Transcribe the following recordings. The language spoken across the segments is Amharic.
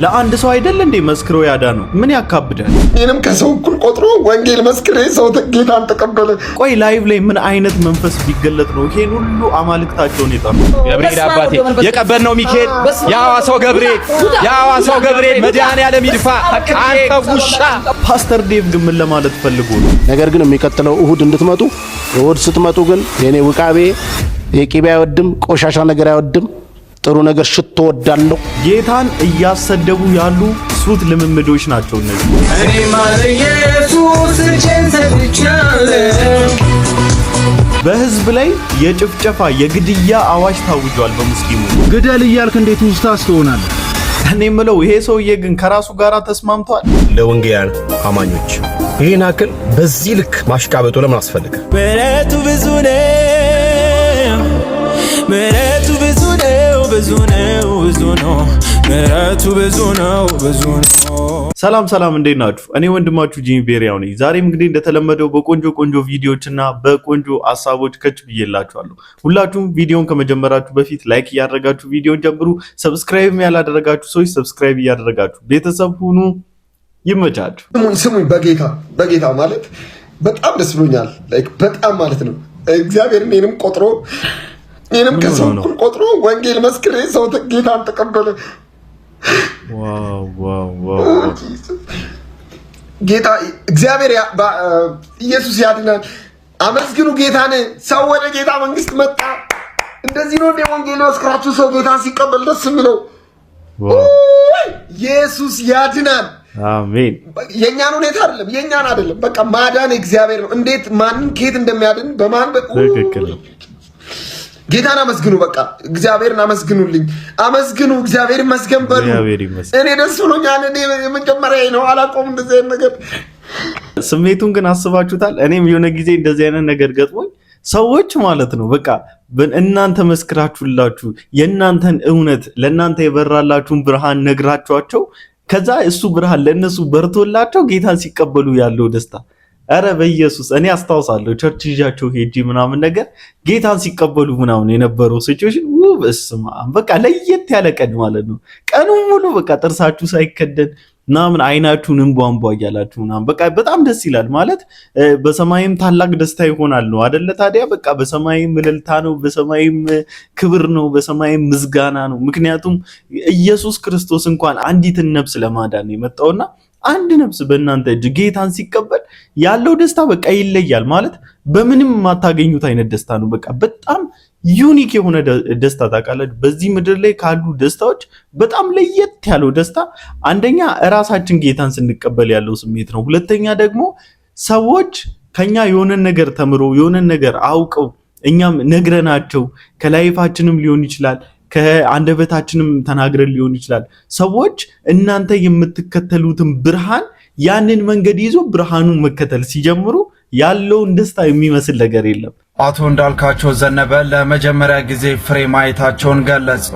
ለአንድ ሰው አይደል እንዴ መስክሮ ያዳነው? ምን ያካብዳል? እኔንም ከሰው እኩል ቆጥሮ ወንጌል መስክሬ ሰው ጌታን ተቀበለ። ቆይ ላይቭ ላይ ምን አይነት መንፈስ ቢገለጥ ነው ይሄን ሁሉ አማልክታቸውን የጠሩ? ገብርኤል አባቴ የቀበልነው ሚካኤል የሐዋሳው ገብርኤል መድኃኔዓለም ይድፋ አንተ ውሻ። ፓስተር ዴቭ ግን ምን ለማለት ፈልጎ ነው? ነገር ግን የሚቀጥለው እሁድ እንድትመጡ፣ እሁድ ስትመጡ ግን የኔ ውቃቤ የቂቤ አይወድም፣ ቆሻሻ ነገር አይወድም፣ ጥሩ ነገር ሽቶ ወዳለው። ጌታን እያሰደቡ ያሉ ሱት ልምምዶች ናቸው እነዚህ። እኔ ማለት ኢየሱስ ቸንተብቻለሁ። በህዝብ ላይ የጭፍጨፋ የግድያ አዋጅ ታውጇል። በሙስሊሙ ግደል እያልክ እንዴት ውስታስ ትሆናለህ? እኔ የምለው ይሄ ሰውዬ ግን ከራሱ ጋር ተስማምቷል? ለወንጌላውያን አማኞች ይሄን አክል በዚህ ልክ ማሽቃበጡ ለምን አስፈልገ? ምሕረቱ ብዙ ነው፣ ምሕረቱ ብዙ ነው፣ ብዙ ነው፣ ብዙ ነው፣ ምሕረቱ ብዙ ነው፣ ብዙ ነው። ሰላም እንዴት ናችሁ? እኔ ወንድማችሁ ጂሚ ቤሪያው ነኝ። ዛሬም እንግዲህ እንደተለመደው በቆንጆ ቪዲዮዎችና በቆንጆ ሐሳቦች ከች ብዬላችኋለሁ። ሁላችሁም ቪዲዮን ከመጀመራችሁ በፊት ላይክ እያደረጋችሁ ቪዲዮን ጀምሩ። ሰብስክራይብ ያላደረጋችሁ ሰዎች ሰብስክራይብ እያደረጋችሁ ቤተሰብ ሁኑ። ይመቻችሁ። ስሙኝ በጌታ ማለት በጣም ደስ ብሎኛል። በጣም ማለት ነው። እግዚአብሔር እኔንም ከሰው እኩል ቆጥሮ ወንጌል መስክሬ ሰው ጌታን ተቀበለ። ዋው ጌታ እግዚአብሔር ኢየሱስ ያድናል። አመስግኑ ጌታን። ሰው ወደ ጌታ መንግስት መጣ። እንደዚህ ነው እንደ ወንጌል መስክራችሁ ሰው ጌታን ሲቀበል ደስ የሚለው። ኢየሱስ ያድናል። አሜን። የኛን ሁኔታ አይደለም፣ በቃ ማዳን እግዚአብሔር ነው። እንዴት ማንን ከየት እንደሚያድን በማን ትክክል ነው። ጌታን አመስግኑ። በቃ እግዚአብሔርን አመስግኑልኝ። አመስግኑ። እግዚአብሔር ይመስገን በሉ። እኔ ደስ ብሎኛል። እኔ የመጀመሪያ ነው። አላቆም እንደዚህ አይነት ነገር። ስሜቱን ግን አስባችሁታል? እኔም የሆነ ጊዜ እንደዚህ አይነት ነገር ገጥሞኝ ሰዎች ማለት ነው በቃ እናንተ መስክራችሁላችሁ የእናንተን እውነት ለእናንተ የበራላችሁን ብርሃን ነግራችኋቸው ከዛ እሱ ብርሃን ለእነሱ በርቶላቸው ጌታን ሲቀበሉ ያለው ደስታ፣ አረ በኢየሱስ እኔ አስታውሳለሁ ቸርች ይዣቸው ሄጂ ምናምን ነገር ጌታን ሲቀበሉ ምናምን የነበረው ሲቹዌሽን በስመ አብ በቃ ለየት ያለ ቀን ማለት ነው። ቀኑን ሙሉ በቃ ጥርሳችሁ ሳይከደን ምናምን አይናችሁን እንቧንቧ እያላችሁ ምናምን በቃ በጣም ደስ ይላል ማለት በሰማይም ታላቅ ደስታ ይሆናል ነው አይደለ? ታዲያ በቃ በሰማይም እልልታ ነው፣ በሰማይም ክብር ነው፣ በሰማይም ምስጋና ነው። ምክንያቱም ኢየሱስ ክርስቶስ እንኳን አንዲትን ነፍስ ለማዳን የመጣውና አንድ ነፍስ በእናንተ እጅ ጌታን ሲቀበል ያለው ደስታ በቃ ይለያል ማለት በምንም የማታገኙት አይነት ደስታ ነው። በቃ በጣም ዩኒክ የሆነ ደስታ ታውቃላችሁ። በዚህ ምድር ላይ ካሉ ደስታዎች በጣም ለየት ያለው ደስታ አንደኛ እራሳችን ጌታን ስንቀበል ያለው ስሜት ነው። ሁለተኛ ደግሞ ሰዎች ከኛ የሆነን ነገር ተምሮ የሆነን ነገር አውቀው እኛም ነግረናቸው ከላይፋችንም ሊሆን ይችላል ከአንደበታችንም ተናግረን ሊሆን ይችላል ሰዎች እናንተ የምትከተሉትን ብርሃን ያንን መንገድ ይዞ ብርሃኑን መከተል ሲጀምሩ ያለውን ደስታ የሚመስል ነገር የለም። አቶ እንዳልካቸው ዘነበ ለመጀመሪያ ጊዜ ፍሬ ማየታቸውን ገለጹ።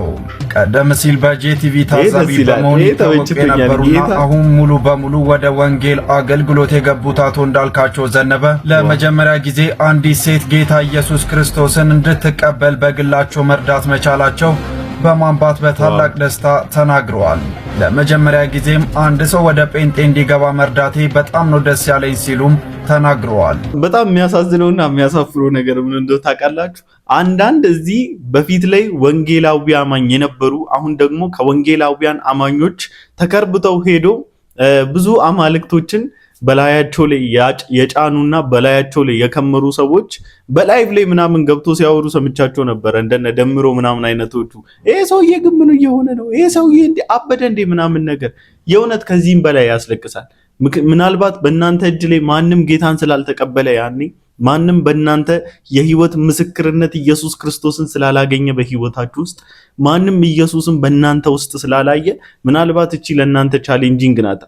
ቀደም ሲል በጄቲቪ ታዛቢ በመሆን ይታወቁ የነበሩና አሁን ሙሉ በሙሉ ወደ ወንጌል አገልግሎት የገቡት አቶ እንዳልካቸው ዘነበ ለመጀመሪያ ጊዜ አንዲት ሴት ጌታ ኢየሱስ ክርስቶስን እንድትቀበል በግላቸው መርዳት መቻላቸው በማንባት በታላቅ ደስታ ተናግረዋል። ለመጀመሪያ ጊዜም አንድ ሰው ወደ ጴንጤ እንዲገባ መርዳቴ በጣም ነው ደስ ያለኝ ሲሉም ተናግረዋል። በጣም የሚያሳዝነውና የሚያሳፍረው ነገር ምን እንደው ታውቃላችሁ? አንዳንድ እዚህ በፊት ላይ ወንጌላዊ አማኝ የነበሩ አሁን ደግሞ ከወንጌላዊያን አማኞች ተከርብተው ሄዶ ብዙ አማልክቶችን በላያቸው ላይ የጫኑና በላያቸው ላይ የከመሩ ሰዎች በላይቭ ላይ ምናምን ገብቶ ሲያወሩ ሰምቻቸው ነበር። እንደነ ደምሮ ምናምን አይነቶቹ ይሄ ሰውዬ ግን ምን እየሆነ ነው? ይሄ ሰውዬ እንዴ አበደ እንዴ ምናምን ነገር የእውነት ከዚህም በላይ ያስለቅሳል። ምናልባት በእናንተ እጅ ላይ ማንም ጌታን ስላልተቀበለ ያኔ ማንም በእናንተ የህይወት ምስክርነት ኢየሱስ ክርስቶስን ስላላገኘ በህይወታችሁ ውስጥ ማንም ኢየሱስን በእናንተ ውስጥ ስላላየ ምናልባት እቺ ለእናንተ ቻሌንጂንግ ናት።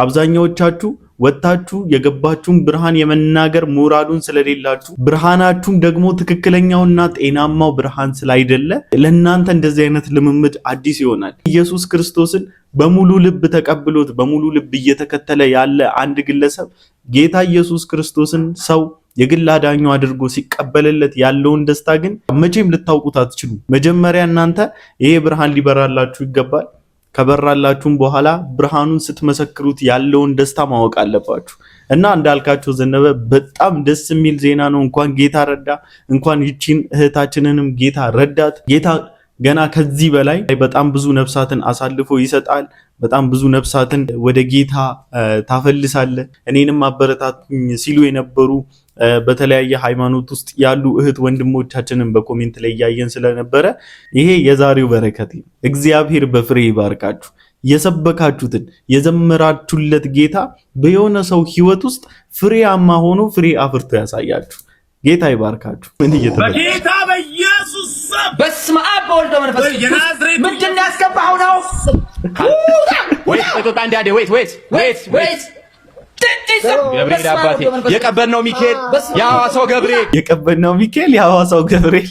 አብዛኛዎቻችሁ ወጣችሁ የገባችሁን ብርሃን የመናገር ሞራሉን ስለሌላችሁ ብርሃናችሁም ደግሞ ትክክለኛውና ጤናማው ብርሃን ስላይደለ ለእናንተ እንደዚህ አይነት ልምምድ አዲስ ይሆናል። ኢየሱስ ክርስቶስን በሙሉ ልብ ተቀብሎት በሙሉ ልብ እየተከተለ ያለ አንድ ግለሰብ ጌታ ኢየሱስ ክርስቶስን ሰው የግል አዳኙ አድርጎ ሲቀበልለት ያለውን ደስታ ግን መቼም ልታውቁት አትችሉ። መጀመሪያ እናንተ ይሄ ብርሃን ሊበራላችሁ ይገባል። ከበራላችሁም በኋላ ብርሃኑን ስትመሰክሩት ያለውን ደስታ ማወቅ አለባችሁ። እና እንዳልካቸው ዘነበ በጣም ደስ የሚል ዜና ነው። እንኳን ጌታ ረዳ፣ እንኳን ይቺን እህታችንንም ጌታ ረዳት። ጌታ ገና ከዚህ በላይ በጣም ብዙ ነፍሳትን አሳልፎ ይሰጣል። በጣም ብዙ ነፍሳትን ወደ ጌታ ታፈልሳለ። እኔንም አበረታቱኝ ሲሉ የነበሩ በተለያየ ሃይማኖት ውስጥ ያሉ እህት ወንድሞቻችንን በኮሜንት ላይ ያየን ስለነበረ ይሄ የዛሬው በረከት ነው። እግዚአብሔር በፍሬ ይባርካችሁ። የሰበካችሁትን የዘመራችሁለት ጌታ በየሆነ ሰው ህይወት ውስጥ ፍሬያማ ሆኖ ፍሬ አፍርቶ ያሳያችሁ። ጌታ ይባርካችሁ። ምን በጌታ በኢየሱስ ስም በስመ አብ ወወልድ ወመንፈስ ቅዱስ ምንድን ነው ያስገባኸው ነው? ገብርኤል አባቴ የቀበልነው ሚካኤል የሐዋሳው ገብርኤል የሐዋሳው ገብርኤል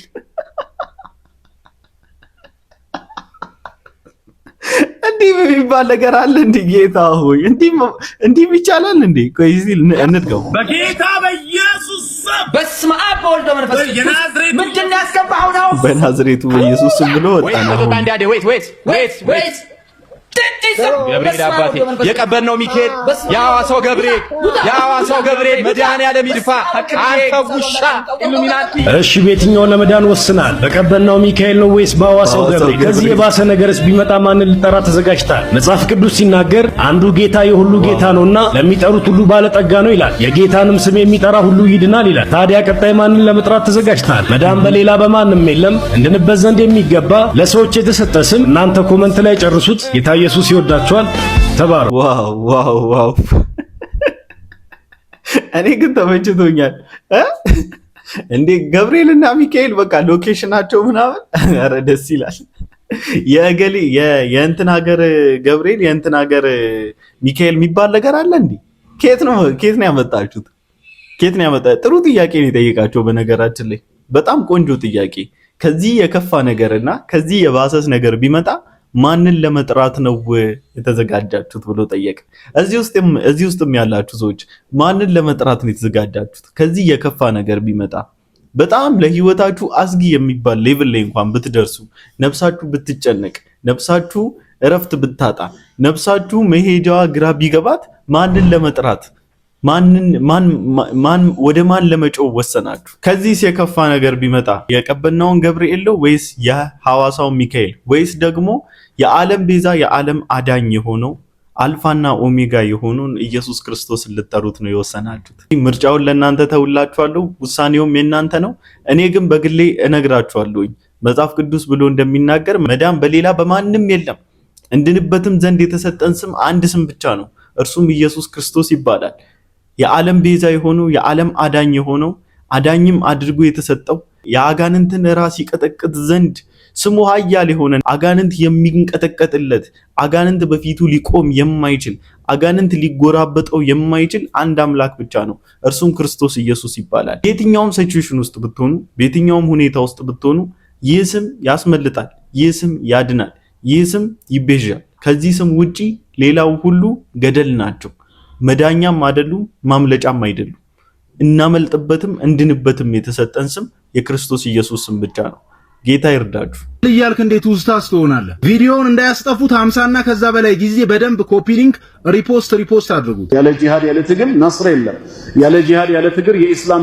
እንዲህ የሚባል ነገር አለ እንዴ? ጌታ ሆይ እንዲህ ይቻላል እንዴ? ቆይ ሲል እንድገው በጌታ በኢየሱስ ስም በስመ አብ ወወልድ ወመንፈስ ቅዱስ ምንድን ነው ያስገባኸው ነው? በናዝሬቱ በኢየሱስ ስም ብሎ ወጣ ነው። ገብርኤል አባቴ የቀበልነው ሚካኤል የሐዋሳው ገብርኤል መድኃኔዓለም ይድፋ አንተ ውሻ ኢሉሚናቲ። እሺ በየትኛው ለመዳን ወስናል? በቀበልነው ሚካኤል ነው ወይስ በሐዋሳው ገብርኤል? ከዚህ የባሰ ነገርስ ቢመጣ ማንን ልጠራ ተዘጋጅታል? መጽሐፍ ቅዱስ ሲናገር አንዱ ጌታ የሁሉ ጌታ ነውና ለሚጠሩት ሁሉ ባለጠጋ ነው ይላል። የጌታንም ስም የሚጠራ ሁሉ ይድናል ይላል። ታዲያ ቀጣይ ማንን ለመጥራት ተዘጋጅታል? መዳን በሌላ በማንም የለም። እንድንበት ዘንድ የሚገባ ለሰዎች የተሰጠ ስም እናንተ ኮመንት ላይ ጨርሱት። ጌታ ኢየሱስ ይወዳቸዋል። ተባረኩ። ዋው እኔ ግን ተመችቶኛል። እንዴ ገብርኤልና ሚካኤል በቃ ሎኬሽናቸው ምናምን ኧረ ደስ ይላል። የእገሌ የእንትን ሀገር ገብርኤል የእንትን ሀገር ሚካኤል የሚባል ነገር አለ እንዴ? ከየት ነው ያመጣችሁት? ጥሩ ጥያቄ ነው የጠየቃቸው። በነገራችን ላይ በጣም ቆንጆ ጥያቄ። ከዚህ የከፋ ነገርና ከዚህ የባሰስ ነገር ቢመጣ ማንን ለመጥራት ነው የተዘጋጃችሁት ብሎ ጠየቀ። እዚህ ውስጥም ያላችሁ ሰዎች ማንን ለመጥራት ነው የተዘጋጃችሁት? ከዚህ የከፋ ነገር ቢመጣ በጣም ለህይወታችሁ አስጊ የሚባል ሌቭል ላይ እንኳን ብትደርሱ፣ ነፍሳችሁ ብትጨነቅ፣ ነፍሳችሁ እረፍት ብታጣ፣ ነፍሳችሁ መሄጃዋ ግራ ቢገባት ማንን ለመጥራት ወደ ማን ለመጮህ ወሰናችሁ? ከዚህስ የከፋ ነገር ቢመጣ የቀበናውን ገብርኤል ነው ወይስ የሐዋሳው ሚካኤል ወይስ ደግሞ የዓለም ቤዛ የዓለም አዳኝ የሆነው አልፋና ኦሜጋ የሆነውን ኢየሱስ ክርስቶስን ልጠሩት ነው የወሰናችሁት? ምርጫውን ለእናንተ ተውላችኋለሁ። ውሳኔውም የእናንተ ነው። እኔ ግን በግሌ እነግራችኋለሁኝ መጽሐፍ ቅዱስ ብሎ እንደሚናገር መዳን በሌላ በማንም የለም። እንድንበትም ዘንድ የተሰጠን ስም አንድ ስም ብቻ ነው፣ እርሱም ኢየሱስ ክርስቶስ ይባላል። የዓለም ቤዛ የሆነው የዓለም አዳኝ የሆነው አዳኝም አድርጎ የተሰጠው የአጋንንትን ራስ ይቀጠቅጥ ዘንድ ስሙ ኃያል የሆነ አጋንንት የሚንቀጠቀጥለት አጋንንት በፊቱ ሊቆም የማይችል አጋንንት ሊጎራበጠው የማይችል አንድ አምላክ ብቻ ነው፣ እርሱም ክርስቶስ ኢየሱስ ይባላል። የትኛውም ሲቹዌሽን ውስጥ ብትሆኑ፣ በየትኛውም ሁኔታ ውስጥ ብትሆኑ ይህ ስም ያስመልጣል፣ ይህ ስም ያድናል፣ ይህ ስም ይቤዣል። ከዚህ ስም ውጪ ሌላው ሁሉ ገደል ናቸው። መዳኛም አይደሉም፣ ማምለጫም አይደሉም። እናመልጥበትም እንድንበትም የተሰጠን ስም የክርስቶስ ኢየሱስ ስም ብቻ ነው። ጌታ ይርዳችሁ። እያልክ እንዴት ውስታስ ትሆናለህ? ቪዲዮውን እንዳያስጠፉት 50 እና ከዛ በላይ ጊዜ በደንብ ኮፒ ሊንክ ሪፖስት አድርጉት። ያለ ጂሃድ ያለ ትግል ነስር የለም። ያለ ጂሃድ ያለ ትግል የኢስላም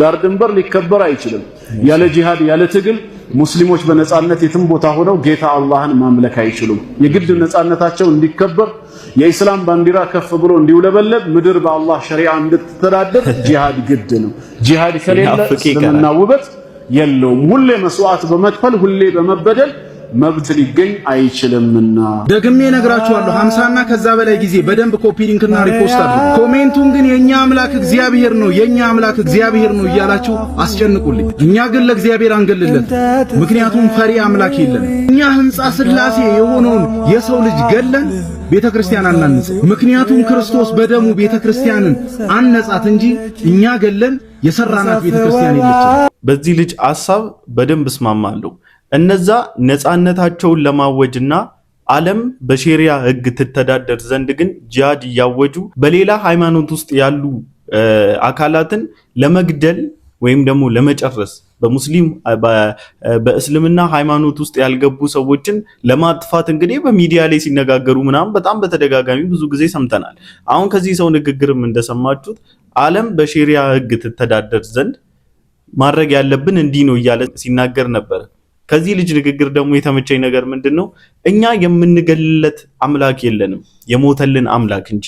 ዳር ድንበር ሊከበር አይችልም። ያለ ጂሃድ ያለ ትግል ሙስሊሞች በነጻነት የትም ቦታ ሆነው ጌታ አላህን ማምለክ አይችሉም። የግድ ነጻነታቸው እንዲከበር የኢስላም ባንዲራ ከፍ ብሎ እንዲውለበለብ ምድር በአላህ ሸሪዓ እንድትተዳደር ጂሃድ ግድ ነው። ጂሃድ ከሌለ እስልምና ውበት የለውም። ሁሌ መስዋዕት በመክፈል ሁሌ በመበደል መብት ሊገኝ አይችልምና ደግሜ እነግራችኋለሁ። 50 እና ከዛ በላይ ጊዜ በደንብ ኮፒ ሊንክና ሪፖስት አድርጉ። ኮሜንቱን ግን የኛ አምላክ እግዚአብሔር ነው የኛ አምላክ እግዚአብሔር ነው እያላችሁ አስጨንቁልኝ። እኛ ግን ለእግዚአብሔር አንገልለት፣ ምክንያቱም ፈሪ አምላክ የለን። እኛ ሕንጻ ሥላሴ የሆነውን የሰው ልጅ ገለን ቤተክርስቲያን አናንጽ። ምክንያቱም ክርስቶስ በደሙ ቤተክርስቲያንን አነጻት እንጂ እኛ ገለን የሰራናት ቤተክርስቲያን የለችም። በዚህ ልጅ ሐሳብ በደንብ እስማማለሁ። እነዛ ነፃነታቸውን ለማወጅና ዓለም በሸሪዓ ሕግ ትተዳደር ዘንድ ግን ጂሃድ እያወጁ በሌላ ሃይማኖት ውስጥ ያሉ አካላትን ለመግደል ወይም ደግሞ ለመጨረስ በሙስሊም በእስልምና ሃይማኖት ውስጥ ያልገቡ ሰዎችን ለማጥፋት እንግዲህ በሚዲያ ላይ ሲነጋገሩ ምናምን በጣም በተደጋጋሚ ብዙ ጊዜ ሰምተናል። አሁን ከዚህ ሰው ንግግርም እንደሰማችሁት ዓለም በሸሪዓ ሕግ ትተዳደር ዘንድ ማድረግ ያለብን እንዲህ ነው እያለ ሲናገር ነበር። ከዚህ ልጅ ንግግር ደግሞ የተመቸኝ ነገር ምንድነው? እኛ የምንገልለት አምላክ የለንም የሞተልን አምላክ እንጂ።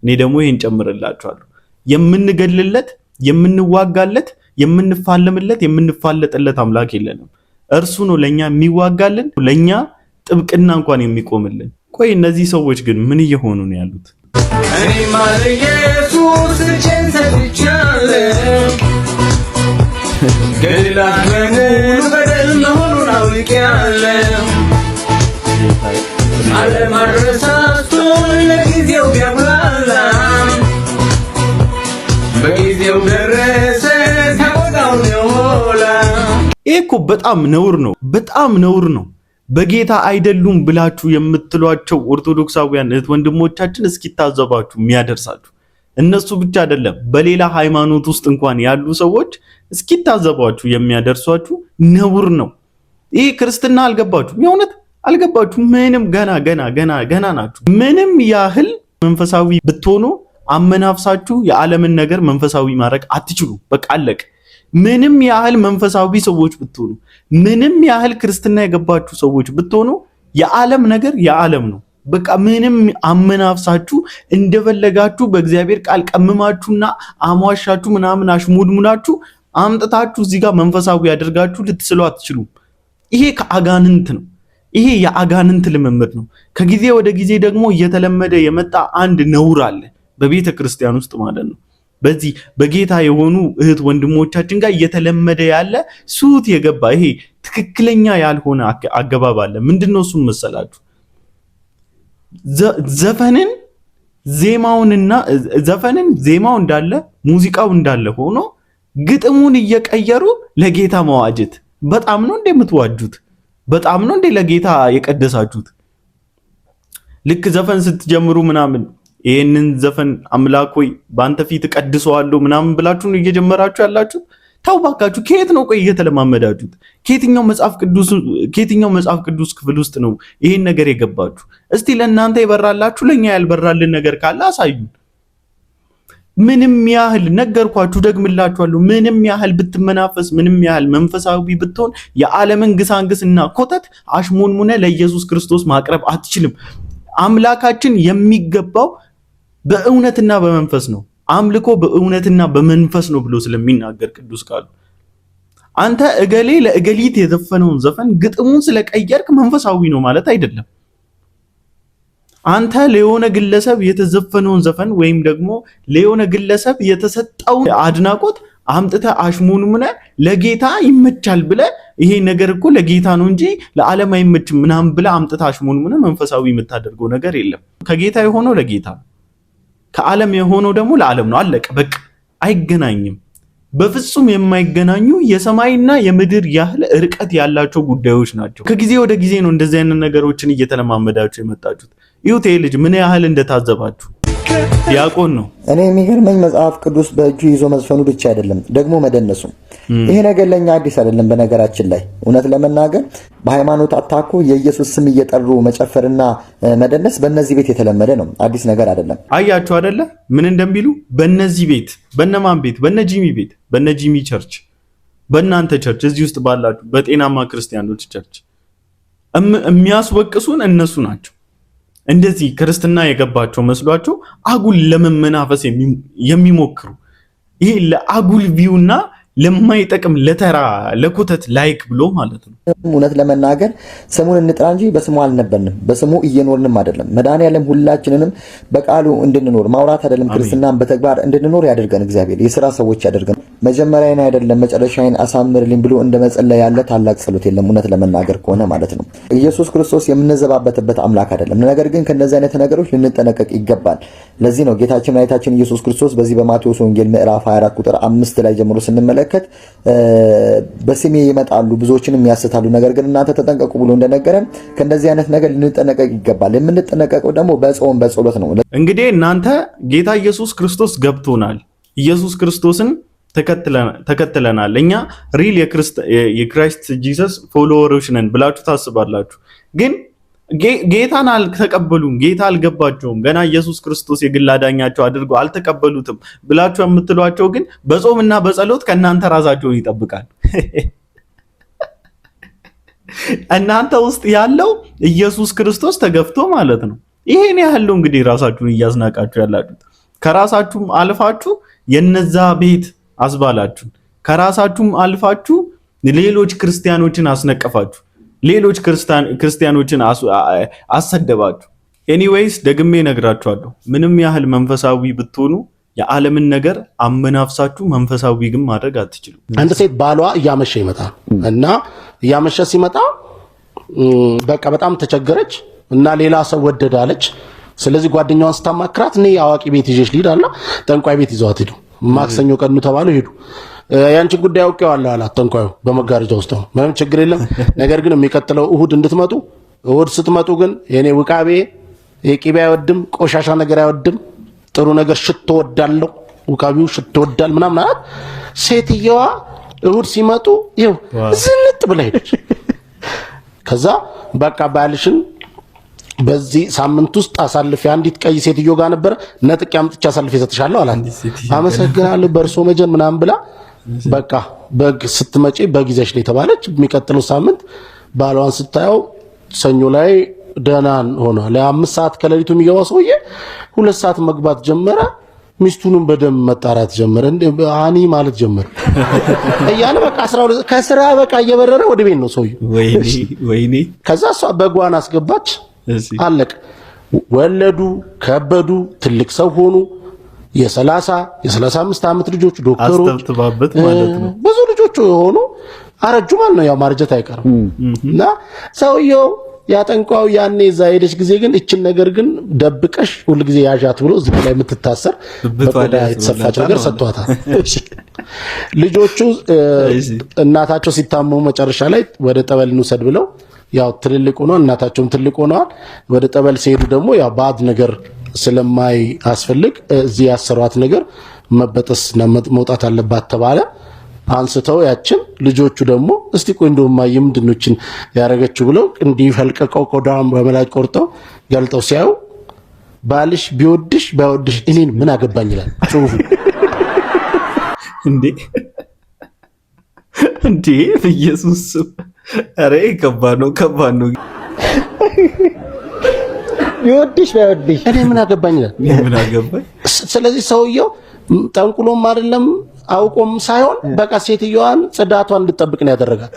እኔ ደግሞ ይሄን ጨምርላችኋለሁ። የምንገልለት የምንዋጋለት የምንፋለምለት የምንፋለጥለት አምላክ የለንም። እርሱ ነው ለኛ የሚዋጋልን ለኛ ጥብቅና እንኳን የሚቆምልን። ቆይ እነዚህ ሰዎች ግን ምን እየሆኑ ነው ያሉት? እኔ ማለ ኢየሱስ ቸንሰልቻለሁ ገድላት በሙሉ በደል መሆኑን አውቄያለሁ። አለማረሳቶ ለጊዜው ቢያብላላም በጊዜው ደረሰ ታወጋው ነውላ። ይሄ እኮ በጣም ነውር ነው፣ በጣም ነውር ነው። በጌታ አይደሉም ብላችሁ የምትሏቸው ኦርቶዶክሳውያን እህት ወንድሞቻችን እስኪታዘባችሁ የሚያደርሳችሁ እነሱ ብቻ አይደለም በሌላ ሃይማኖት ውስጥ እንኳን ያሉ ሰዎች እስኪታዘባችሁ የሚያደርሷችሁ ነውር ነው። ይሄ ክርስትና አልገባችሁ፣ የእውነት አልገባችሁ። ምንም ገና ናችሁ። ምንም ያህል መንፈሳዊ ብትሆኑ አመናፍሳችሁ የዓለምን ነገር መንፈሳዊ ማድረግ አትችሉ። በቃ አለቀ። ምንም ያህል መንፈሳዊ ሰዎች ብትሆኑ፣ ምንም ያህል ክርስትና የገባችሁ ሰዎች ብትሆኑ የዓለም ነገር የዓለም ነው። በቃ ምንም አመናፍሳችሁ እንደፈለጋችሁ በእግዚአብሔር ቃል ቀምማችሁና አሟሻችሁ ምናምን አሽሙድሙናችሁ አምጥታችሁ እዚህ ጋር መንፈሳዊ ያደርጋችሁ ልትስሉ አትችሉም። ይሄ ከአጋንንት ነው። ይሄ የአጋንንት ልምምድ ነው። ከጊዜ ወደ ጊዜ ደግሞ እየተለመደ የመጣ አንድ ነውር አለ በቤተ ክርስቲያን ውስጥ ማለት ነው። በዚህ በጌታ የሆኑ እህት ወንድሞቻችን ጋር እየተለመደ ያለ ሱት የገባ ይሄ ትክክለኛ ያልሆነ አገባብ አለ። ምንድነው እሱን መሰላችሁ? ዘፈንን ዜማው እንዳለ ሙዚቃው እንዳለ ሆኖ ግጥሙን እየቀየሩ ለጌታ መዋጀት። በጣም ነው እንደምትዋጁት? በጣም ነው እንደ ለጌታ የቀደሳችሁት? ልክ ዘፈን ስትጀምሩ ምናምን ይሄንን ዘፈን አምላክ ሆይ ባንተ ፊት ቀድሰዋለሁ ምናምን ብላችሁ ነው እየጀመራችሁ ያላችሁት። ታው ባካችሁ ከየት ነው ቆይ እየተለማመዳችሁት? ከየትኛው መጽሐፍ ቅዱስ ክፍል ውስጥ ነው ይሄን ነገር የገባችሁ? እስቲ ለእናንተ ይበራላችሁ፣ ለኛ ያልበራልን ነገር ካለ አሳዩን። ምንም ያህል ነገርኳችሁ፣ ደግምላችኋለሁ። ምንም ያህል ብትመናፈስ፣ ምንም ያህል መንፈሳዊ ብትሆን የዓለምን ግሳንግስና ኮተት አሽሞንሙነ ለኢየሱስ ክርስቶስ ማቅረብ አትችልም። አምላካችን የሚገባው በእውነትና በመንፈስ ነው። አምልኮ በእውነትና በመንፈስ ነው ብሎ ስለሚናገር ቅዱስ ቃሉ አንተ እገሌ ለእገሊት የዘፈነውን ዘፈን ግጥሙን ስለቀየርክ መንፈሳዊ ነው ማለት አይደለም። አንተ ለዮነ ግለሰብ የተዘፈነውን ዘፈን ወይም ደግሞ ለዮነ ግለሰብ የተሰጠውን አድናቆት አምጥተ አሽሙንሙነ ለጌታ ይመቻል ብለ ይሄ ነገር እኮ ለጌታ ነው እንጂ ለዓለም አይመችም ምናምን ብለ አምጥተ አሽሙንሙነ መንፈሳዊ የምታደርገው ነገር የለም። ከጌታ የሆነው ለጌታ፣ ከዓለም የሆነው ደግሞ ለዓለም ነው። አለቀ በቃ። አይገናኝም። በፍጹም የማይገናኙ የሰማይና የምድር ያህል ርቀት ያላቸው ጉዳዮች ናቸው። ከጊዜ ወደ ጊዜ ነው እንደዚህ አይነት ነገሮችን እየተለማመዳችሁ የመጣችሁት። ይሁት ልጅ ምን ያህል እንደታዘባችሁ ዲያቆን ነው። እኔ የሚገርመኝ መጽሐፍ ቅዱስ በእጁ ይዞ መዝፈኑ ብቻ አይደለም ደግሞ መደነሱ። ይሄ ነገር ለኛ አዲስ አይደለም። በነገራችን ላይ እውነት ለመናገር በሃይማኖት አታኮ የኢየሱስ ስም እየጠሩ መጨፈርና መደነስ በእነዚህ ቤት የተለመደ ነው። አዲስ ነገር አይደለም። አያችሁ አይደለ ምን እንደሚሉ? በእነዚህ ቤት፣ በእነማን ቤት? በነጂሚ ቤት፣ በነጂሚ ቸርች፣ በእናንተ ቸርች፣ እዚህ ውስጥ ባላችሁ በጤናማ ክርስቲያኖች ቸርች የሚያስወቅሱን እነሱ ናቸው። እንደዚህ ክርስትና የገባቸው መስሏቸው አጉል ለመመናፈስ የሚሞክሩ ይሄ ለአጉል ቪውና ለማይጠቅም ለተራ ለኩተት ላይክ ብሎ ማለት ነው። እውነት ለመናገር ስሙን እንጥራ እንጂ በስሙ አልነበርንም፣ በስሙ እየኖርንም አይደለም። መድኃኒዓለም ሁላችንንም በቃሉ እንድንኖር ማውራት አይደለም ክርስትናን በተግባር እንድንኖር ያደርገን እግዚአብሔር። የሥራ ሰዎች ያደርገን። መጀመሪያዬን አይደለም መጨረሻዬን አሳምርልኝ ብሎ እንደመጸለይ ያለ ታላቅ ጸሎት የለም። እውነት ለመናገር ከሆነ ማለት ነው። ኢየሱስ ክርስቶስ የምንዘባበትበት አምላክ አይደለም። ነገር ግን ከነዚህ አይነት ነገሮች ልንጠነቀቅ ይገባል። ለዚህ ነው ጌታችን መድኃኒታችን ኢየሱስ ክርስቶስ በዚህ በማቴዎስ ወንጌል ምዕራፍ 24 ቁጥር 5 ላይ ጀምሮ ስንመለከት በስሜ ይመጣሉ ብዙዎችንም ያስታሉ፣ ነገር ግን እናንተ ተጠንቀቁ ብሎ እንደነገረን ከእንደዚህ አይነት ነገር ልንጠነቀቅ ይገባል። የምንጠነቀቀው ደግሞ በጾም በጸሎት ነው። እንግዲህ እናንተ ጌታ ኢየሱስ ክርስቶስ ገብቶናል። ኢየሱስ ክርስቶስን ተከትለናል። እኛ ሪል የክራይስት ጂሰስ ፎሎወሮች ነን ብላችሁ ታስባላችሁ። ግን ጌታን አልተቀበሉም፣ ጌታ አልገባቸውም፣ ገና ኢየሱስ ክርስቶስ የግል አዳኛቸው አድርገው አልተቀበሉትም ብላችሁ የምትሏቸው ግን በጾምና በጸሎት ከእናንተ ራሳቸውን ይጠብቃል። እናንተ ውስጥ ያለው ኢየሱስ ክርስቶስ ተገፍቶ ማለት ነው። ይሄን ያህል ነው እንግዲህ ራሳችሁን እያስናቃችሁ ያላችሁት። ከራሳችሁም አልፋችሁ የነዛ ቤት አስባላችሁ፣ ከራሳችሁም አልፋችሁ ሌሎች ክርስቲያኖችን አስነቀፋችሁ፣ ሌሎች ክርስቲያኖችን አሰደባችሁ። ኤኒዌይስ ደግሜ ነግራችኋለሁ፣ ምንም ያህል መንፈሳዊ ብትሆኑ የዓለምን ነገር አመናፍሳችሁ መንፈሳዊ ግን ማድረግ አትችሉም። አንድ ሴት ባሏ እያመሸ ይመጣል እና እያመሸ ሲመጣ በቃ በጣም ተቸገረች እና ሌላ ሰው ወደዳለች። ስለዚህ ጓደኛዋን ስታማክራት እኔ አዋቂ ቤት ይዤሽ ልሂድ አላ ጠንቋይ ቤት ይዘዋት ሄዱ። ማክሰኞ ቀኑ ተባሉ ሄዱ። ያንቺን ጉዳይ አውቄዋለሁ አላት ጠንቋዩ በመጋረጃ ውስጥ ነው። ምንም ችግር የለም፣ ነገር ግን የሚቀጥለው እሁድ እንድትመጡ፣ እሁድ ስትመጡ ግን የኔ ውቃቤ የቂቤ አይወድም፣ ቆሻሻ ነገር አይወድም፣ ጥሩ ነገር ሽቶ ወዳለው፣ ውቃቢው ሽቶ ወዳል ምናምን አላት። ሴትየዋ እሁድ ሲመጡ ይው ዝንጥ ብላ ሄደች። ከዛ በቃ ባልሽን በዚህ ሳምንት ውስጥ አሳልፌ አንዲት ቀይ ሴትዮ ጋር ነበር ነጥቄ አምጥቼ አሳልፌ ሰጥሻለሁ አላት። አመሰግናለሁ በርሶ መጀን ምናምን ብላ በቃ በግ ስትመጪ በጊዜሽ ላይ ተባለች። የሚቀጥለው ሳምንት ባሏን ስታየው ሰኞ ላይ ደህናን ሆኗል። ለ5 ሰዓት ከሌሊቱ የሚገባው ሰውዬ 2 ሰዓት መግባት ጀመረ። ሚስቱንም በደም መጣራት ጀመረ። አኒ ማለት ጀመረ እያለ በቃ 12 ከስራ በቃ እየበረረ ወደ ቤት ነው ሰውዬው። ወይኔ ከዛ እሷ በጓን አስገባች። አለቀ። ወለዱ፣ ከበዱ፣ ትልቅ ሰው ሆኑ። የ35 ዓመት ልጆች ዶክተሮች ማለት ነው። ብዙ ልጆች ሆኑ። አረጁ ማለት ነው። ያው ማርጀት አይቀርም እና ሰውየው ያጠንቋው ያኔ እዛ ሄደች ጊዜ ግን እችን ነገር ግን ደብቀሽ ሁሉ ጊዜ ያዣት ብሎ እዚህ ላይ የምትታሰር በቆዳ የተሰፋች ነገር ሰጥቷታል። ልጆቹ እናታቸው ሲታመሙ መጨረሻ ላይ ወደ ጠበል እንውሰድ ብለው ያው ትልልቅ ሆኖ እናታቸውም ትልቅ ሆነዋል። ወደ ጠበል ሲሄዱ ደግሞ ያው ባድ ነገር ስለማይ አስፈልግ እዚህ ያሰሯት ነገር መበጠስና መውጣት አለባት ተባለ። አንስተው ያችን ልጆቹ ደግሞ እስቲ ቆይ እንደውም ምንድነችን ያረጋችሁ ብለው እንዲህ ፈልቀቀው ቆዳውን በመላጭ ቆርጠው ገልጠው ሲያዩ ባልሽ ቢወድሽ ባይወድሽ እኔን ምን አገባኝ ይላል ጽሁፉ። እንዴ በኢየሱስ አሬ ከባድ ነው። ቢወድሽ ባይወድሽ እኔ ምን አገባኝ ይላል። ምን አገባኝ። ስለዚህ ሰውየው ጠንቁሎም አይደለም አውቆም ሳይሆን በቃ ሴትዮዋን ጽዳቷን እንድትጠብቅ ነው ያደረጋት።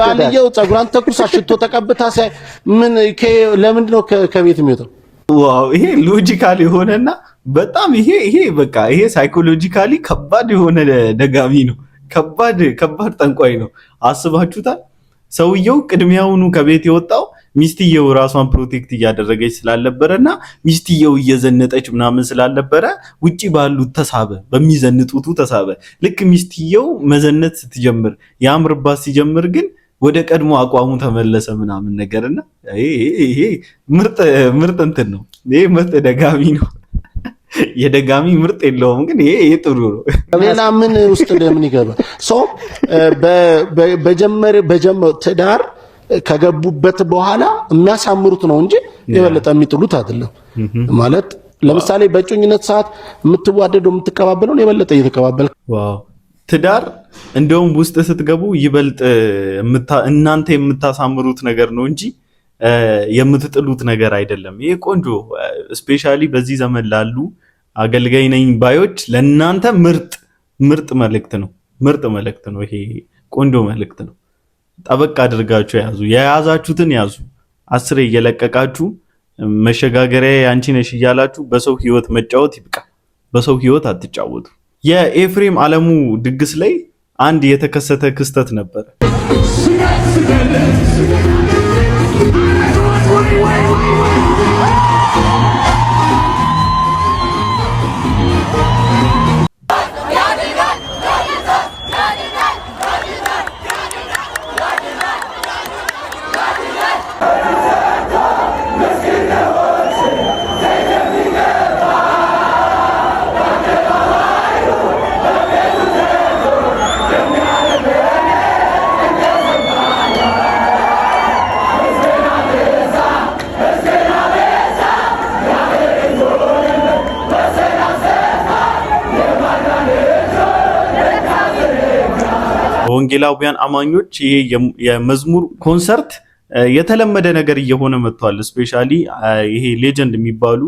ባልየው ጸጉሯን ተኩሳ ሽቶ ተቀብታ ሳይ ምን ለምንድን ነው ከቤት የሚወጣው? ዋው ይሄ ሎጂካሊ የሆነና በጣም ይሄ በቃ ይሄ ሳይኮሎጂካሊ ከባድ የሆነ ደጋሚ ነው። ከባድ ጠንቋይ ነው። አስባችሁታል? ሰውየው ቅድሚያውኑ ከቤት የወጣው ሚስትየው ራሷን ፕሮቴክት እያደረገች ስላልነበረና ሚስትየው እየዘነጠች ምናምን ስላልነበረ ውጪ ባሉት ተሳበ፣ በሚዘንጡቱ ተሳበ። ልክ ሚስትየው መዘነት ስትጀምር ያምርባት ሲጀምር ግን ወደ ቀድሞ አቋሙ ተመለሰ ምናምን ነገርና ይሄ ምርጥ እንትን ነው። ይሄ ምርጥ ደጋሚ ነው። የደጋሚ ምርጥ የለውም ግን ይሄ ጥሩ ነው። ሌላ ምን ውስጥ ለምን ይገባል? በጀመር ትዳር ከገቡበት በኋላ የሚያሳምሩት ነው እንጂ የበለጠ የሚጥሉት አይደለም። ማለት ለምሳሌ በእጮኝነት ሰዓት የምትዋደደው የምትቀባበለው የበለጠ እየተቀባበል ዋው ትዳር እንደውም ውስጥ ስትገቡ ይበልጥ እናንተ የምታሳምሩት ነገር ነው እንጂ የምትጥሉት ነገር አይደለም። ይሄ ቆንጆ ስፔሻሊ በዚህ ዘመን ላሉ አገልጋይ ነኝ ባዮች ለእናንተ ምርጥ መልእክት ነው። ምርጥ መልእክት ነው። ይሄ ቆንጆ መልእክት ነው። ጠበቅ አድርጋችሁ ያዙ። የያዛችሁትን ያዙ። 10 እየለቀቃችሁ መሸጋገሪያ አንቺ ነሽ እያላችሁ በሰው ህይወት መጫወት ይብቃ። በሰው ህይወት አትጫወቱ። የኤፍሬም አለሙ ድግስ ላይ አንድ የተከሰተ ክስተት ነበር። ለወንጌላውያን አማኞች ይሄ የመዝሙር ኮንሰርት የተለመደ ነገር እየሆነ መጥቷል። ስፔሻሊ ይሄ ሌጀንድ የሚባሉ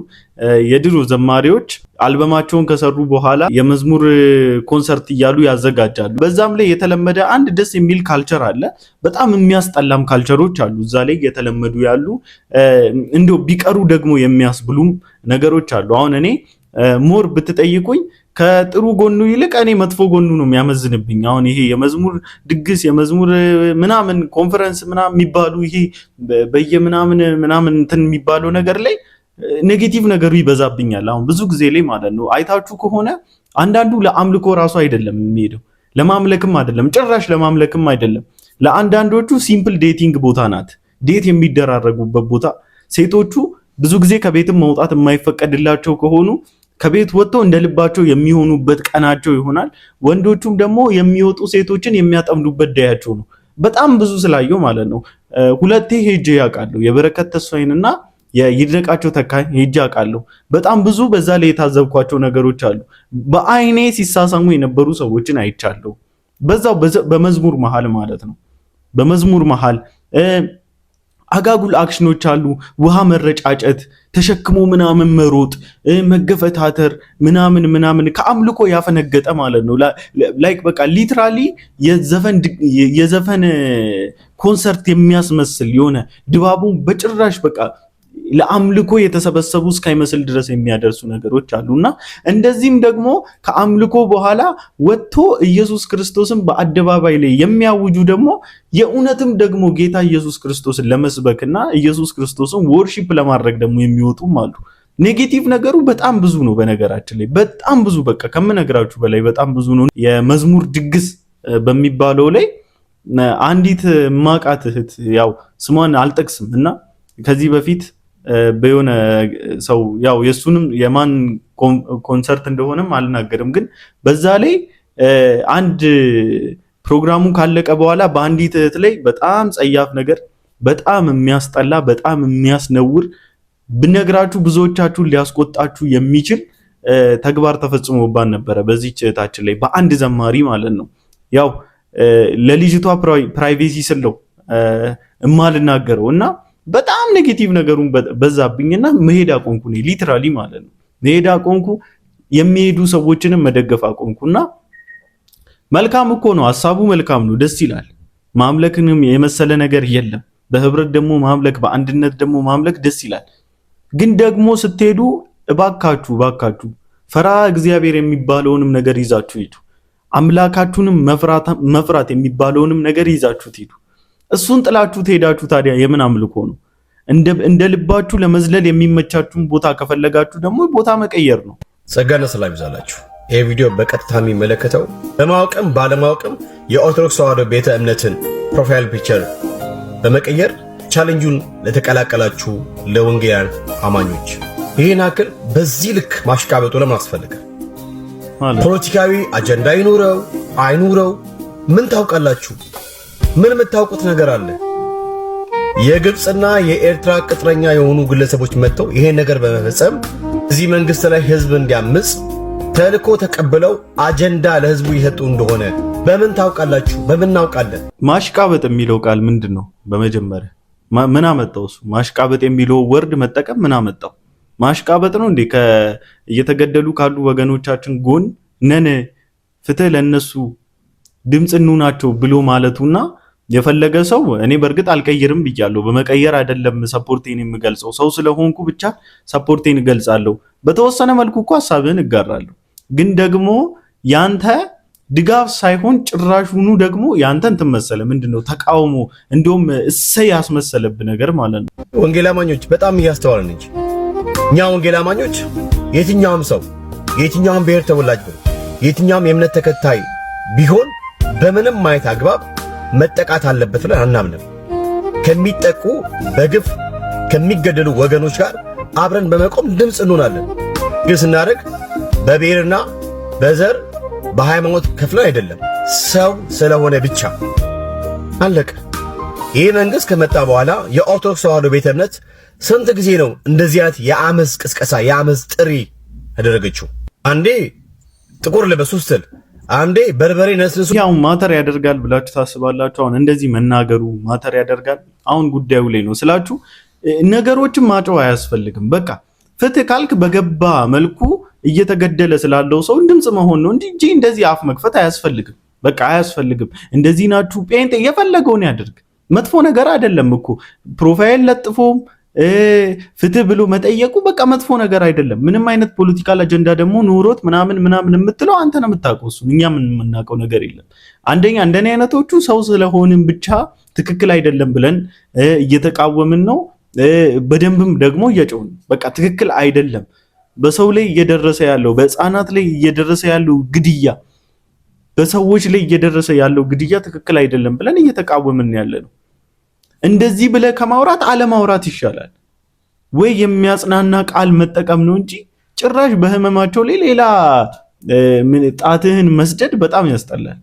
የድሮ ዘማሪዎች አልበማቸውን ከሰሩ በኋላ የመዝሙር ኮንሰርት እያሉ ያዘጋጃሉ። በዛም ላይ የተለመደ አንድ ደስ የሚል ካልቸር አለ። በጣም የሚያስጠላም ካልቸሮች አሉ እዛ ላይ የተለመዱ ያሉ እንደው ቢቀሩ ደግሞ የሚያስብሉም ነገሮች አሉ። አሁን እኔ ሞር ብትጠይቁኝ ከጥሩ ጎኑ ይልቅ እኔ መጥፎ ጎኑ ነው የሚያመዝንብኝ። አሁን ይሄ የመዝሙር ድግስ የመዝሙር ምናምን ኮንፈረንስ ምናምን የሚባሉ ይሄ በየምናምን እንትን የሚባለው ነገር ላይ ኔጌቲቭ ነገሩ ይበዛብኛል። አሁን ብዙ ጊዜ ላይ ማለት ነው አይታችሁ ከሆነ አንዳንዱ ለአምልኮ ራሱ አይደለም የሚሄደው፣ ለማምለክም አይደለም፣ ጭራሽ ለማምለክም አይደለም። ለአንዳንዶቹ ሲምፕል ዴቲንግ ቦታ ናት፣ ዴት የሚደራረጉበት ቦታ። ሴቶቹ ብዙ ጊዜ ከቤትም መውጣት የማይፈቀድላቸው ከሆኑ ከቤት ወጥተው እንደልባቸው የሚሆኑበት ቀናቸው ይሆናል። ወንዶቹም ደግሞ የሚወጡ ሴቶችን የሚያጠምዱበት ዳያቸው ነው። በጣም ብዙ ስላየው ማለት ነው። ሁለቴ ሄጄ ያውቃለሁ። የበረከት ተስፋዬንና የይድነቃቸው ተካኝ ሄጄ ያውቃለሁ። በጣም ብዙ በዛ ላይ የታዘብኳቸው ነገሮች አሉ። በአይኔ ሲሳሳሙ የነበሩ ሰዎችን አይቻለሁ። በዛው በመዝሙር መሃል ማለት ነው። በመዝሙር መሃል አጋጉል አክሽኖች አሉ። ውሃ መረጫጨት፣ ተሸክሞ ምናምን መሮጥ፣ መገፈታተር ምናምን ከአምልኮ ያፈነገጠ ማለት ነው። ላይክ በቃ ሊትራሊ የዘፈን ኮንሰርት የሚያስመስል የሆነ ድባቡን በጭራሽ በቃ ለአምልኮ የተሰበሰቡ እስካይመስል ድረስ የሚያደርሱ ነገሮች አሉና እንደዚህም ደግሞ ከአምልኮ በኋላ ወጥቶ ኢየሱስ ክርስቶስን በአደባባይ ላይ የሚያውጁ ደግሞ የእውነትም ደግሞ ጌታ ኢየሱስ ክርስቶስን ለመስበክና ኢየሱስ ክርስቶስን ወርሺፕ ለማድረግ ደግሞ የሚወጡም አሉ። ኔጌቲቭ ነገሩ በጣም ብዙ ነው። በነገራችን ላይ በጣም ብዙ በቃ ከምነግራችሁ በላይ በጣም ብዙ ነው። የመዝሙር ድግስ በሚባለው ላይ አንዲት ማቃት እህት ያው ስሟን አልጠቅስም እና ከዚህ በፊት በየሆነ ሰው ያው የሱንም የማን ኮንሰርት እንደሆነም አልናገርም፣ ግን በዛ ላይ አንድ ፕሮግራሙ ካለቀ በኋላ በአንዲት እህት ላይ በጣም ጸያፍ ነገር፣ በጣም የሚያስጠላ፣ በጣም የሚያስነውር ብነግራችሁ ብዙዎቻችሁን ሊያስቆጣችሁ የሚችል ተግባር ተፈጽሞባት ነበረ በዚህች እህታችን ላይ በአንድ ዘማሪ ማለት ነው። ያው ለልጅቷ ፕራይቬሲ ስለው እማልናገረው እና በጣም ኔጌቲቭ ነገሩን በዛብኝና መሄድ አቆምኩ። ሊትራሊ ማለት ነው መሄድ አቆምኩ። የሚሄዱ ሰዎችንም መደገፍ አቆምኩና መልካም እኮ ነው ሐሳቡ መልካም ነው፣ ደስ ይላል። ማምለክንም የመሰለ ነገር የለም። በህብረት ደግሞ ማምለክ፣ በአንድነት ደግሞ ማምለክ ደስ ይላል። ግን ደግሞ ስትሄዱ እባካችሁ ፈራ እግዚአብሔር የሚባለውንም ነገር ይዛችሁ ሂዱ። አምላካችሁንም መፍራት የሚባለውንም ነገር ይዛችሁ ሂዱ። እሱን ጥላችሁ ትሄዳችሁ ታዲያ የምን አምልኮ ነው? እንደ ልባችሁ ለመዝለል የሚመቻችሁን ቦታ ከፈለጋችሁ ደግሞ ቦታ መቀየር ነው። ጸጋና ሰላም ይብዛላችሁ። ይህ ቪዲዮ በቀጥታ የሚመለከተው በማወቅም ባለማወቅም የኦርቶዶክስ ተዋሕዶ ቤተ እምነትን ፕሮፋይል ፒክቸር በመቀየር ቻሌንጁን ለተቀላቀላችሁ ለወንጌላውያን አማኞች ይህን አክል በዚህ ልክ ማሽቃበጡ ለምን አስፈልገ? ፖለቲካዊ አጀንዳ ይኑረው አይኑረው ምን ታውቃላችሁ? ምን የምታውቁት ነገር አለ? የግብፅና የኤርትራ ቅጥረኛ የሆኑ ግለሰቦች መጥተው ይሄን ነገር በመፈጸም እዚህ መንግስት ላይ ህዝብ እንዲያምጽ ተልኮ ተቀብለው አጀንዳ ለህዝቡ ይሰጡ እንደሆነ በምን ታውቃላችሁ? በምን እናውቃለን? ማሽቃበጥ የሚለው ቃል ምንድነው? በመጀመሪያ ምን አመጣው? እሱ ማሽቃበጥ የሚለው ወርድ መጠቀም ምን አመጣው? ማሽቃበጥ ነው እንዴ? እየተገደሉ ካሉ ወገኖቻችን ጎን ነን፣ ፍትህ ለነሱ ድምጽ እንሁናቸው ብሎ ማለቱና የፈለገ ሰው እኔ በርግጥ አልቀይርም ብያለሁ። በመቀየር አይደለም ሰፖርቴን የምገልጸው፣ ሰው ስለሆንኩ ብቻ ሰፖርቴን እገልጻለሁ። በተወሰነ መልኩ እኮ ሐሳብህን እጋራለሁ። ግን ደግሞ ያንተ ድጋፍ ሳይሆን ጭራሹኑ ደግሞ ያንተን ትመሰለ ምንድነው ተቃውሞ፣ እንደውም እሰይ ያስመሰለብህ ነገር ማለት ነው። ወንጌል አማኞች በጣም እያስተዋልን እንጂ እኛ ወንጌል አማኞች የትኛውም ሰው የትኛውም ብሔር ተወላጅ ነው የትኛውም የእምነት ተከታይ ቢሆን በምንም ማየት አግባብ መጠቃት አለበት ብለን አናምንም። ከሚጠቁ በግፍ ከሚገደሉ ወገኖች ጋር አብረን በመቆም ድምፅ እንሆናለን። ግን ስናደርግ በብሔርና በዘር በሃይማኖት ከፍለን አይደለም፣ ሰው ስለሆነ ብቻ አለቀ። ይህ መንግስት ከመጣ በኋላ የኦርቶዶክስ ተዋሕዶ ቤተ እምነት ስንት ጊዜ ነው እንደዚህ አይነት የአመፅ ቅስቀሳ የአመፅ ጥሪ ያደረገችው? አንዴ ጥቁር ልበሱ ስትል፣ አንዴ በርበሬ ነስንሱ ያው ማተር ያደርጋል ብላችሁ ታስባላችሁ? አሁን እንደዚህ መናገሩ ማተር ያደርጋል? አሁን ጉዳዩ ላይ ነው ስላችሁ ነገሮችን ማጨው አያስፈልግም። በቃ ፍትህ ካልክ በገባ መልኩ እየተገደለ ስላለው ሰው ድምጽ መሆን ነው እንጂ እንደዚህ አፍ መክፈት አያስፈልግም። በቃ አያስፈልግም። እንደዚህ ናችሁ ጴንጤ የፈለገውን ያድርግ። መጥፎ ነገር አይደለም እኮ ፕሮፋይል ለጥፎም ፍትህ ብሎ መጠየቁ በቃ መጥፎ ነገር አይደለም። ምንም አይነት ፖለቲካል አጀንዳ ደግሞ ኑሮት ምናምን የምትለው አንተ ነው የምታውቀው። እሱን እኛ ምን የምናውቀው ነገር የለም። አንደኛ እንደኔ አይነቶቹ ሰው ስለሆንን ብቻ ትክክል አይደለም ብለን እየተቃወምን ነው። በደንብም ደግሞ እየጮህን በቃ ትክክል አይደለም። በሰው ላይ እየደረሰ ያለው በህፃናት ላይ እየደረሰ ያለው ግድያ፣ በሰዎች ላይ እየደረሰ ያለው ግድያ ትክክል አይደለም ብለን እየተቃወምን ያለ ነው። እንደዚህ ብለ ከማውራት አለማውራት ይሻላል ወይ የሚያጽናና ቃል መጠቀም ነው እንጂ ጭራሽ በህመማቸው ላይ ሌላ ጣትህን መስደድ በጣም ያስጠላል።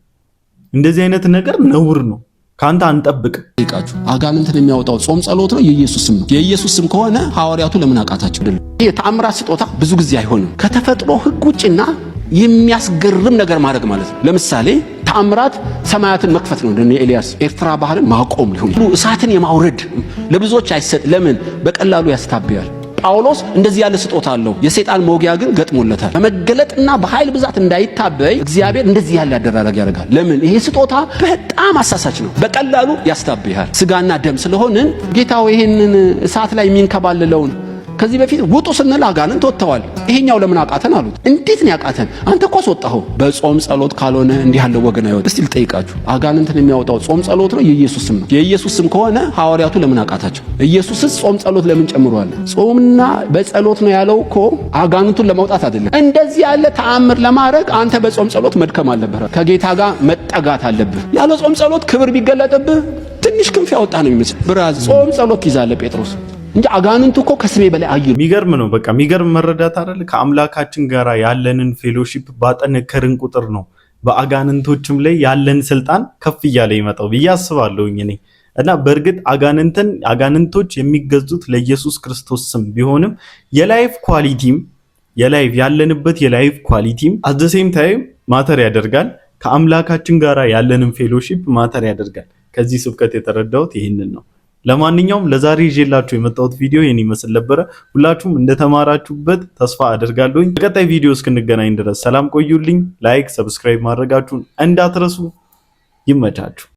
እንደዚህ አይነት ነገር ነውር ነው። ካንተ አንጠብቅ። ይቃችሁ አጋንንትን የሚያወጣው ጾም ጸሎት ነው። የኢየሱስ ስም ነው። የኢየሱስ ስም ከሆነ ሐዋርያቱ ለምን አቃታቸው? የተአምራት ስጦታ ብዙ ጊዜ አይሆንም። ከተፈጥሮ ህግ ውጭና የሚያስገርም ነገር ማድረግ ማለት ነው። ለምሳሌ ተአምራት ሰማያትን መክፈት ነው። እንደነ ኤልያስ ኤርትራ ባህርን ማቆም ሊሆን እሳትን የማውረድ ለብዙዎች አይሰጥ። ለምን? በቀላሉ ያስታብያል። ጳውሎስ እንደዚህ ያለ ስጦታ አለው። የሰይጣን መውጊያ ግን ገጥሞለታል። በመገለጥና በኃይል ብዛት እንዳይታበይ እግዚአብሔር እንደዚህ ያለ አደራረግ ያደርጋል። ለምን? ይሄ ስጦታ በጣም አሳሳች ነው። በቀላሉ ያስታብያል። ስጋና ደም ስለሆንን ጌታው ይሄንን እሳት ላይ የሚንከባለለውን ከዚህ በፊት ውጡ ስንል አጋንንት ወጥተዋል። ይሄኛው ለምን አቃተን አሉት። እንዴት ነው ያቃተን? አንተ እኮ አስወጣኸው። በጾም ጸሎት ካልሆነ እንዲህ ያለው ወገን አይወጣ። እስቲ ልጠይቃችሁ፣ አጋንንትን የሚያወጣው ጾም ጸሎት ነው? የኢየሱስ ስም ነው? የኢየሱስ ስም ከሆነ ሐዋርያቱ ለምን አቃታቸው? ኢየሱስስ ጾም ጸሎት ለምን ጨምሯል? ጾምና በጸሎት ነው ያለው እኮ አጋንንቱን ለማውጣት አይደለም። እንደዚህ ያለ ተአምር ለማድረግ አንተ በጾም ጸሎት መድከም አለብህ። ከጌታ ጋር መጠጋት አለብህ። ያለ ጾም ጸሎት ክብር ቢገለጥብህ ትንሽ ክንፍ ያወጣ ነው የሚመስል። ብራዝ ጾም ጸሎት ይዛለ ጴጥሮስ እንጂ አጋንንቱ እኮ ከስሜ በላይ አየሩ። የሚገርም ነው። በቃ የሚገርም መረዳት አይደል? ከአምላካችን ጋር ያለንን ፌሎሺፕ ባጠነከርን ቁጥር ነው በአጋንንቶችም ላይ ያለን ስልጣን ከፍ እያለ ይመጣው ብዬ አስባለሁኝ እኔ። እና በእርግጥ አጋንንቶች የሚገዙት ለኢየሱስ ክርስቶስ ስም ቢሆንም የላይፍ ኳሊቲም ያለንበት የላይፍ ኳሊቲም አት ዘ ሴም ታይም ማተር ያደርጋል። ከአምላካችን ጋር ያለንን ፌሎሺፕ ማተር ያደርጋል። ከዚህ ስብከት የተረዳሁት ይህንን ነው። ለማንኛውም ለዛሬ ይዤላችሁ የመጣሁት ቪዲዮ ይህን ይመስል ነበረ። ሁላችሁም እንደተማራችሁበት ተስፋ አደርጋለሁ። በቀጣይ ቪዲዮ እስክንገናኝ ድረስ ሰላም ቆዩልኝ። ላይክ፣ ሰብስክራይብ ማድረጋችሁን እንዳትረሱ። ይመቻችሁ።